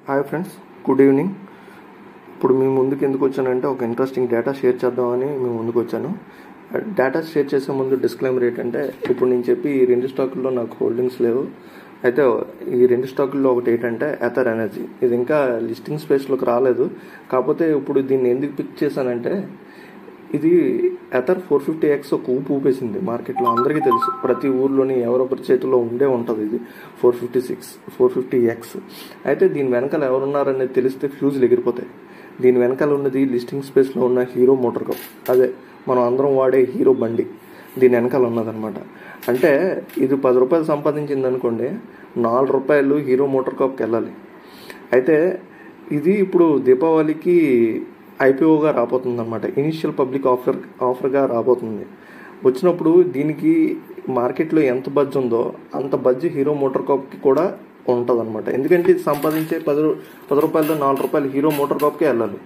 Hi friends, good evening. ఇప్పుడు మీ ముందుకు ఎందుకు వచ్చానంటే ఒక ఇంట్రెస్టింగ్ డేటా షేర్ చేద్దామని మీ ముందుకు వచ్చాను. డేటా షేర్ చేసే ముందు డిస్క్లైమర్ ఏంటంటే, ఇప్పుడు నేను చెప్పి ఈ రెండు స్టాకుల్లో నాకు హోల్డింగ్స్ లేవు. అయితే ఈ రెండు స్టాకుల్లో ఒకటి ఏంటంటే ఎథర్ ఎనర్జీ. ఇది ఇంకా లిస్టింగ్ స్పేస్లోకి రాలేదు. కాకపోతే ఇప్పుడు దీన్ని ఎందుకు పిక్ చేశానంటే, ఇది ఎథర్ 450x ఒక ఊపేసింది మార్కెట్లో. అందరికీ తెలుసు, ప్రతి ఊర్లోని ఎవరొకరి చేతిలో ఉంటుంది ఇది 450x. అయితే దీని వెనకాల ఎవరున్నారనేది తెలిస్తే ఫ్యూజులు ఎగిరిపోతాయి. దీని వెనకాల ఉన్నది లిస్టింగ్ స్పేస్లో ఉన్న హీరో మోటార్ కప్, అదే మనం అందరం వాడే హీరో బండి దీని వెనకాల ఉన్నదనమాట. అంటే ఇది 10 రూపాయలు సంపాదించింది అనుకోండి, 4 రూపాయలు హీరో మోటార్ కప్కి వెళ్ళాలి. అయితే ఇది ఇప్పుడు దీపావళికి ఐపీఓగా రాబోతుంది అనమాట. ఇనిషియల్ పబ్లిక్ ఆఫర్గా రాబోతుంది. వచ్చినప్పుడు దీనికి మార్కెట్లో ఎంత బడ్జ్ ఉందో అంత బడ్జ్ హీరో మోటార్ కాప్కి కూడా ఉంటుంది అనమాట. ఎందుకంటే ఇది సంపాదించే 10 రూపాయలతో 4 రూపాయలు హీరో మోటార్ కాప్కే వెళ్ళాలి.